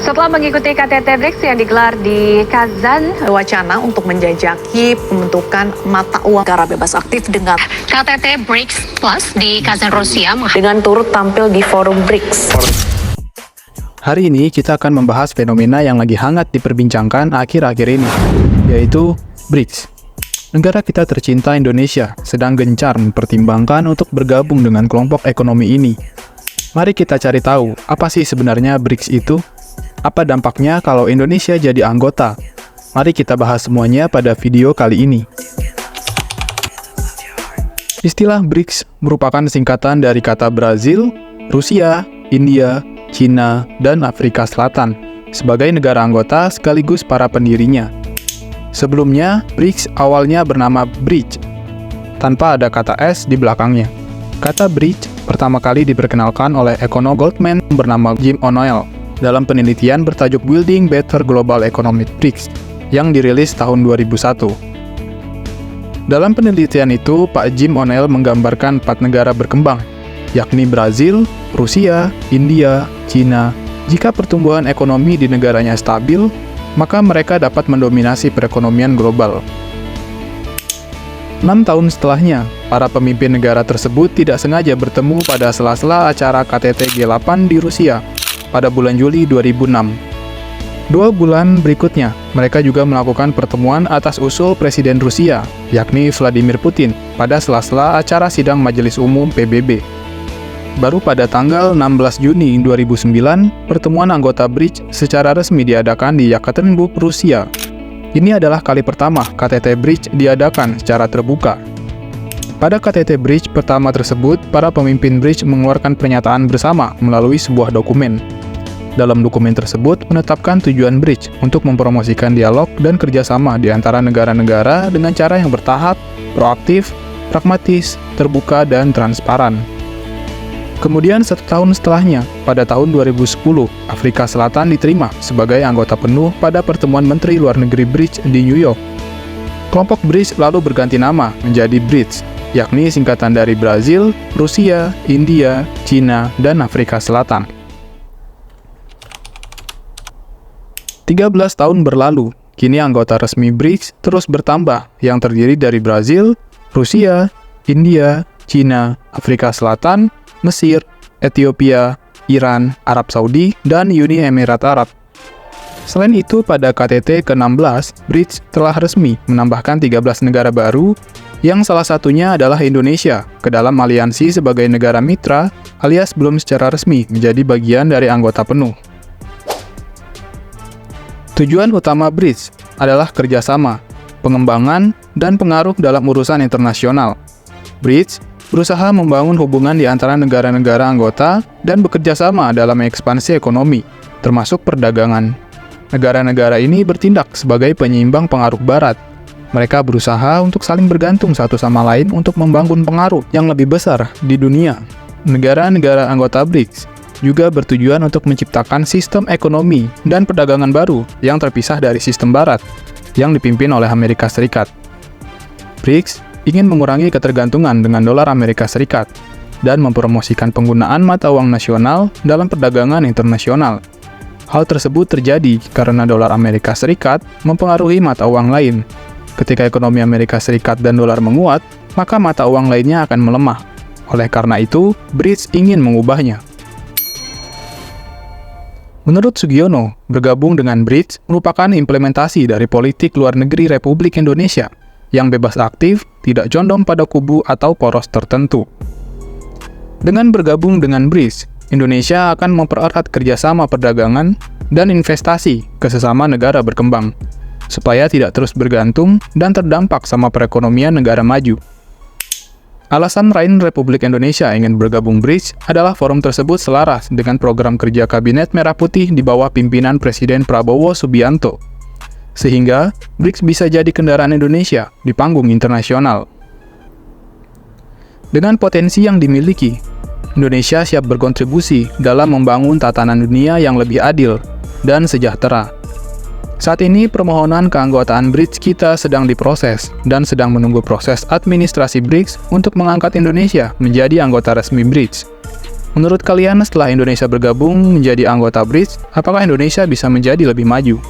Setelah mengikuti KTT BRICS yang digelar di Kazan, wacana untuk menjajaki pembentukan mata uang negara bebas aktif dengan KTT BRICS Plus di Kazan, Rusia dengan turut tampil di forum BRICS. Hari ini kita akan membahas fenomena yang lagi hangat diperbincangkan akhir-akhir ini, yaitu BRICS. Negara kita tercinta Indonesia sedang gencar mempertimbangkan untuk bergabung dengan kelompok ekonomi ini. Mari kita cari tahu, apa sih sebenarnya BRICS itu? Apa dampaknya kalau Indonesia jadi anggota? Mari kita bahas semuanya pada video kali ini. Istilah BRICS merupakan singkatan dari kata Brazil, Rusia, India, Cina, dan Afrika Selatan sebagai negara anggota sekaligus para pendirinya. Sebelumnya, BRICS awalnya bernama Bridge, tanpa ada kata S di belakangnya. Kata Bridge pertama kali diperkenalkan oleh ekonom Goldman bernama Jim O'Neill dalam penelitian bertajuk Building Better Global Economic BRICS yang dirilis tahun 2001. Dalam penelitian itu, Pak Jim O'Neill menggambarkan 4 negara berkembang, yakni Brazil, Rusia, India, Cina. Jika pertumbuhan ekonomi di negaranya stabil, maka mereka dapat mendominasi perekonomian global. 6 tahun setelahnya, para pemimpin negara tersebut tidak sengaja bertemu pada sela-sela acara KTT G8 di Rusia pada bulan Juli 2006. 2 bulan berikutnya, mereka juga melakukan pertemuan atas usul Presiden Rusia, yakni Vladimir Putin, pada sela-sela acara sidang Majelis Umum PBB. Baru pada tanggal 16 Juni 2009, pertemuan anggota BRICS secara resmi diadakan di Yekaterinburg, Rusia. Ini adalah kali pertama KTT BRICS diadakan secara terbuka. Pada KTT BRICS pertama tersebut, para pemimpin BRICS mengeluarkan pernyataan bersama melalui sebuah dokumen. Dalam dokumen tersebut menetapkan tujuan BRICS untuk mempromosikan dialog dan kerjasama di antara negara-negara dengan cara yang bertahap, proaktif, pragmatis, terbuka, dan transparan. Kemudian 1 tahun setelahnya, pada tahun 2010, Afrika Selatan diterima sebagai anggota penuh pada pertemuan Menteri Luar Negeri BRICS di New York. Kelompok BRICS lalu berganti nama menjadi BRICS, yakni singkatan dari Brazil, Rusia, India, Cina, dan Afrika Selatan. 13 tahun berlalu, kini anggota resmi BRICS terus bertambah yang terdiri dari Brazil, Rusia, India, Cina, Afrika Selatan, Mesir, Ethiopia, Iran, Arab Saudi, dan Uni Emirat Arab. Selain itu, pada KTT ke-16, BRICS telah resmi menambahkan 13 negara baru, yang salah satunya adalah Indonesia, ke dalam aliansi sebagai negara mitra, alias belum secara resmi menjadi bagian dari anggota penuh. Tujuan utama BRICS adalah kerjasama, pengembangan, dan pengaruh dalam urusan internasional. BRICS berusaha membangun hubungan di antara negara-negara anggota dan bekerja sama dalam ekspansi ekonomi, termasuk perdagangan. Negara-negara ini bertindak sebagai penyeimbang pengaruh Barat. Mereka berusaha untuk saling bergantung satu sama lain untuk membangun pengaruh yang lebih besar di dunia. Negara-negara anggota BRICS juga bertujuan untuk menciptakan sistem ekonomi dan perdagangan baru yang terpisah dari sistem Barat, yang dipimpin oleh Amerika Serikat. BRICS ingin mengurangi ketergantungan dengan dolar Amerika Serikat dan mempromosikan penggunaan mata uang nasional dalam perdagangan internasional. Hal tersebut terjadi karena dolar Amerika Serikat mempengaruhi mata uang lain. Ketika ekonomi Amerika Serikat dan dolar menguat, maka mata uang lainnya akan melemah. Oleh karena itu, BRICS ingin mengubahnya. Menurut Sugiono, bergabung dengan BRICS merupakan implementasi dari politik luar negeri Republik Indonesia yang bebas aktif, tidak condong pada kubu atau poros tertentu. Dengan bergabung dengan BRICS, Indonesia akan mempererat kerjasama perdagangan dan investasi ke sesama negara berkembang, supaya tidak terus bergantung dan terdampak sama perekonomian negara maju. Alasan lain Republik Indonesia ingin bergabung BRICS adalah forum tersebut selaras dengan program kerja Kabinet Merah Putih di bawah pimpinan Presiden Prabowo Subianto, sehingga BRICS bisa jadi kendaraan Indonesia di panggung internasional. Dengan potensi yang dimiliki, Indonesia siap berkontribusi dalam membangun tatanan dunia yang lebih adil dan sejahtera. Saat ini, permohonan keanggotaan BRICS kita sedang diproses dan sedang menunggu proses administrasi BRICS untuk mengangkat Indonesia menjadi anggota resmi BRICS. Menurut kalian, setelah Indonesia bergabung menjadi anggota BRICS, apakah Indonesia bisa menjadi lebih maju?